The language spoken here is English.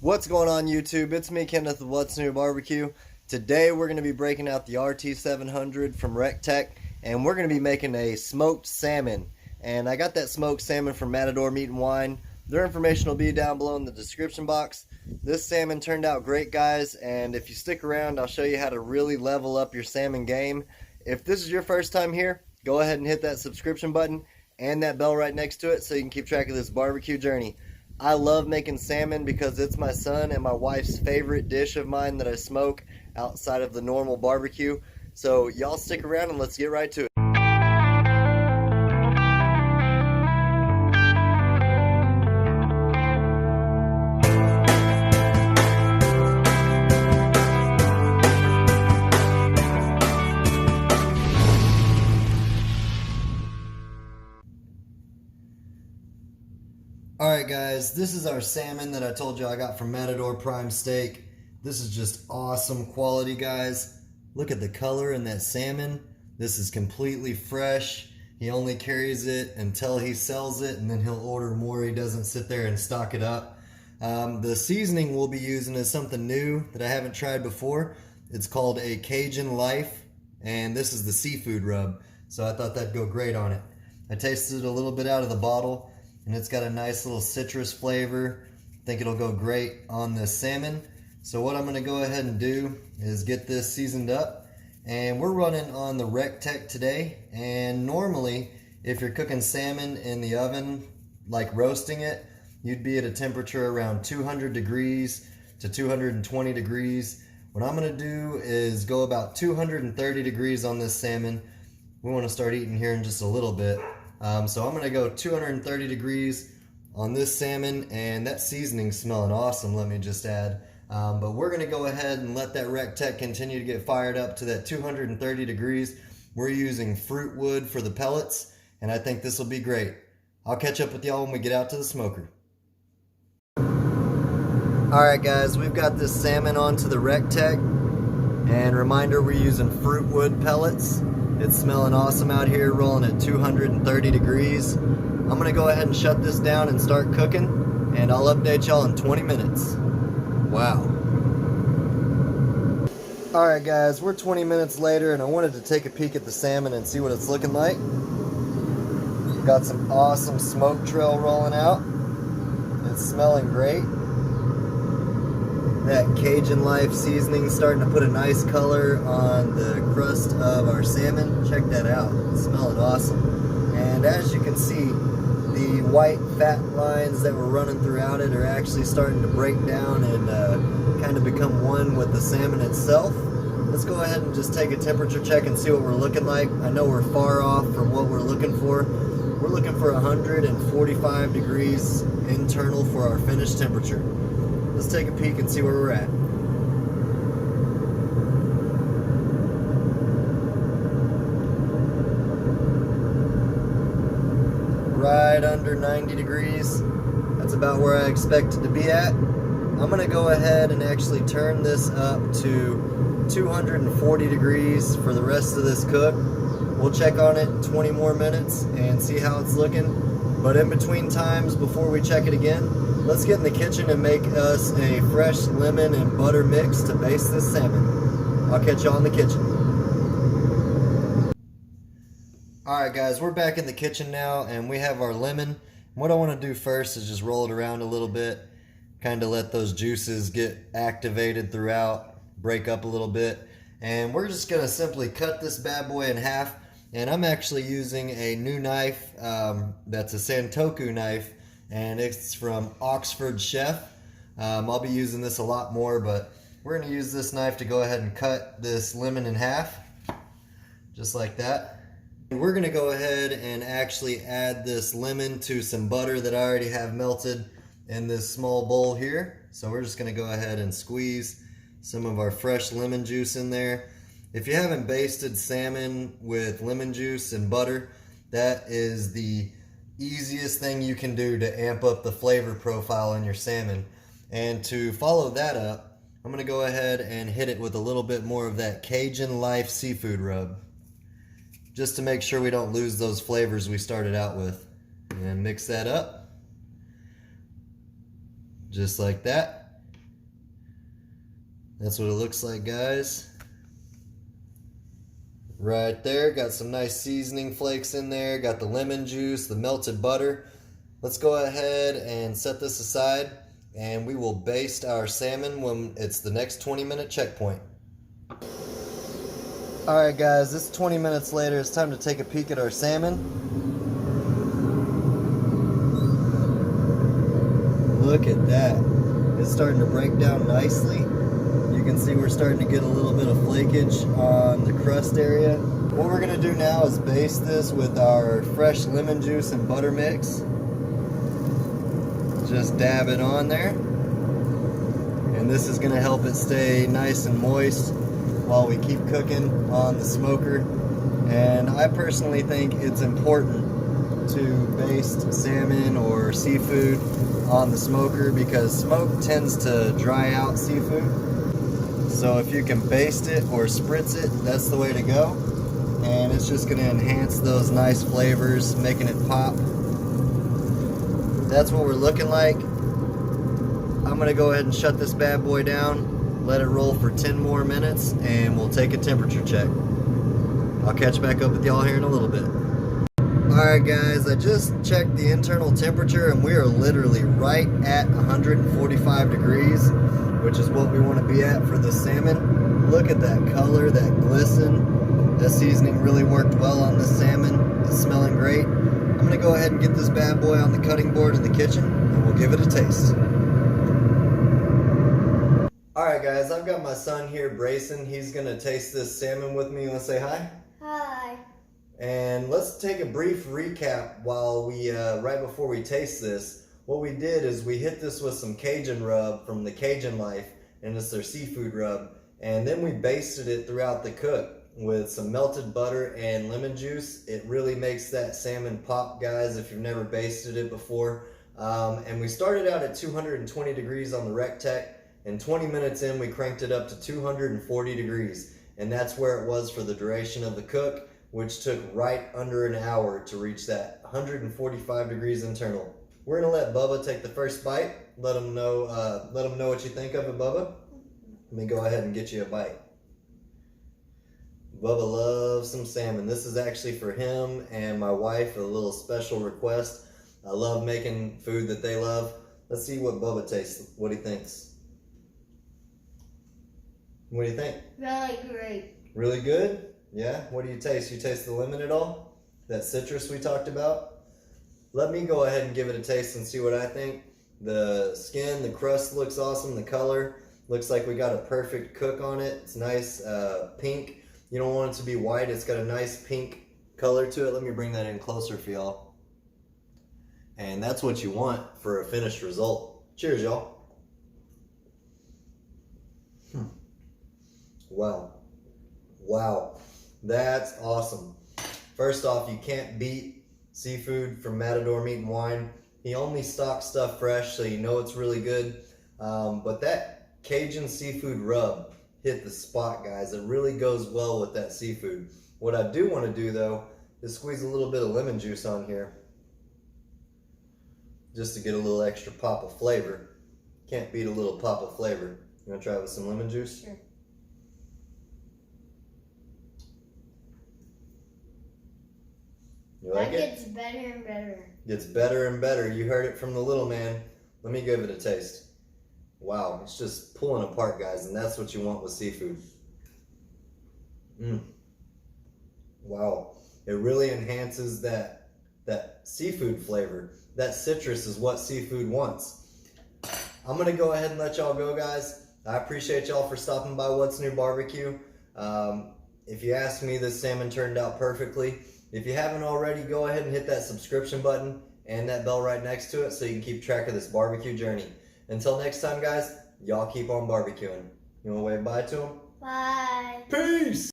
What's going on YouTube? It's me, Kenneth with What's New Barbecue. Today we're going to be breaking out the RT700 from REC TEC, and we're going to be making a smoked salmon. And I got that smoked salmon from Matador Meat and Wine. Their information will be down below in the description box. This salmon turned out great, guys, and if you stick around, I'll show you how to really level up your salmon game. If this is your first time here, go ahead and hit that subscription button and that bell right next to it so you can keep track of this barbecue journey. I love making salmon because it's my son and my wife's favorite dish of mine that I smoke outside of the normal barbecue. So y'all stick around and let's get right to it. Alright guys, this is our salmon that I told you I got from Matador Prime Steak. This is just awesome quality, guys. Look at the color in that salmon. This is completely fresh. He only carries it until he sells it, and then he'll order more. He doesn't sit there and stock it up. The seasoning we'll be using is something new that I haven't tried before. It's called a Cajun Life, and this is the seafood rub. So I thought that'd go great on it. I tasted it a little bit out of the bottle, and it's got a nice little citrus flavor. I think it'll go great on this salmon. So what I'm going to go ahead and do is get this seasoned up, and we're running on the REC TEC today. And normally if you're cooking salmon in the oven, like roasting it, you'd be at a temperature around 200 degrees to 220 degrees. What I'm going to do is go about 230 degrees on this salmon. We want to start eating here in just a little bit. So I'm going to go 230 degrees on this salmon, and that seasoning's smelling awesome, let me just add. But we're going to go ahead and let that REC TEC continue to get fired up to that 230 degrees. We're using fruit wood for the pellets, and I think this will be great. I'll catch up with y'all when we get out to the smoker. Alright guys, we've got this salmon onto the REC TEC, and reminder, we're using fruit wood pellets. It's smelling awesome out here, rolling at 230 degrees. I'm going to go ahead and shut this down and start cooking, and I'll update y'all in 20 minutes. Wow. Alright guys, we're 20 minutes later, and I wanted to take a peek at the salmon and see what it's looking like. Got some awesome smoke trail rolling out. It's smelling great. That Cajun Life seasoning starting to put a nice color on the crust of our salmon. Check that out. It's smelling awesome. And as you can see, the white fat lines that were running throughout it are actually starting to break down and kind of become one with the salmon itself. Let's go ahead and just take a temperature check and see what we're looking like. I know we're far off from what we're looking for. We're looking for 145 degrees internal for our finished temperature. Let's take a peek and see where we're at. Right under 90 degrees. That's about where I expect it to be at. I'm going to go ahead and actually turn this up to 240 degrees for the rest of this cook. We'll check on it in 20 more minutes and see how it's looking. But in between times, before we check it again, let's get in the kitchen and make us a fresh lemon and butter mix to baste this salmon. I'll catch y'all in the kitchen. Alright guys, we're back in the kitchen now, and we have our lemon. What I want to do first is just roll it around a little bit, kind of let those juices get activated throughout, break up a little bit. And we're just going to simply cut this bad boy in half. And I'm actually using a new knife that's a Santoku knife, and it's from Oxford Chef. I'll be using this a lot more, but we're going to use this knife to go ahead and cut this lemon in half, just like that. And we're going to go ahead and actually add this lemon to some butter that I already have melted in this small bowl here. So we're just going to go ahead and squeeze some of our fresh lemon juice in there. If you haven't basted salmon with lemon juice and butter, that is the easiest thing you can do to amp up the flavor profile in your salmon. And to follow that up, I'm going to go ahead and hit it with a little bit more of that Cajun Life seafood rub, just to make sure we don't lose those flavors we started out with. And mix that up. just like that. That's what it looks like, guys. Right there, got some nice seasoning flakes in there, got the lemon juice, the melted butter. Let's go ahead and set this aside, and we will baste our salmon when it's the next 20-minute checkpoint. Alright guys, this is 20 minutes later. It's time to take a peek at our salmon. Look at that. It's starting to break down nicely. You can see we're starting to get a little bit of flakage on the crust area. What we're going to do now is baste this with our fresh lemon juice and butter mix. Just dab it on there. And this is going to help it stay nice and moist while we keep cooking on the smoker. And I personally think it's important to baste salmon or seafood on the smoker because smoke tends to dry out seafood. So if you can baste it or spritz it, that's the way to go. And it's just going to enhance those nice flavors, making it pop. That's what we're looking like. I'm going to go ahead and shut this bad boy down, let it roll for 10 more minutes, and we'll take a temperature check. I'll catch back up with y'all here in a little bit. Alright guys, I just checked the internal temperature and we are literally right at 145 degrees, which is what we want to be at for the salmon. Look at that color, that glisten. That seasoning really worked well on this salmon. It's smelling great. I'm going to go ahead and get this bad boy on the cutting board in the kitchen and we'll give it a taste. Alright guys, I've got my son here, Brayson. He's going to taste this salmon with me. You want to say hi? Hi. And let's take a brief recap while we, right before we taste this. What we did is we hit this with some Cajun rub from the Cajun Life, and it's their seafood rub. And then we basted it throughout the cook with some melted butter and lemon juice. It really makes that salmon pop, guys, if you've never basted it before. And we started out at 220 degrees on the REC TEC, and 20 minutes in we cranked it up to 240 degrees. And that's where it was for the duration of the cook, which took right under an hour to reach that 145 degrees internal. We're gonna let Bubba take the first bite. Let him know what you think of it, Bubba. Let me go ahead and get you a bite. Bubba loves some salmon. This is actually for him and my wife, a little special request. I love making food that they love. Let's see what Bubba tastes, what he thinks. What do you think? Really great. Really good? Yeah? What do you taste? You taste the lemon at all? That citrus we talked about? Let me go ahead and give it a taste and see what I think. The skin, the crust looks awesome. The color looks like we got a perfect cook on it. It's nice pink. You don't want it to be white. It's got a nice pink color to it. Let me bring that in closer for y'all. And that's what you want for a finished result. Cheers, y'all. Wow. Wow. That's awesome. First off, you can't beat seafood from Matador Meat and Wine. He only stocks stuff fresh, so you know it's really good. But that Cajun seafood rub hit the spot, guys. It really goes well with that seafood. What I do want to do, though, is squeeze a little bit of lemon juice on here, just to get a little extra pop of flavor. Can't beat a little pop of flavor. You want to try it with some lemon juice? Sure. You like that it? gets better and better. Gets better and better. You heard it from the little man. Let me give it a taste. Wow, it's just pulling apart, guys, and that's what you want with seafood. Wow, it really enhances that seafood flavor. That citrus is what seafood wants. I'm gonna go ahead and let y'all go, guys. I appreciate y'all for stopping by What's New Barbecue. If you ask me, this salmon turned out perfectly. If you haven't already, go ahead and hit that subscription button and that bell right next to it so you can keep track of this barbecue journey. Until next time, guys, y'all keep on barbecuing. You want to wave bye to them? Bye. Peace!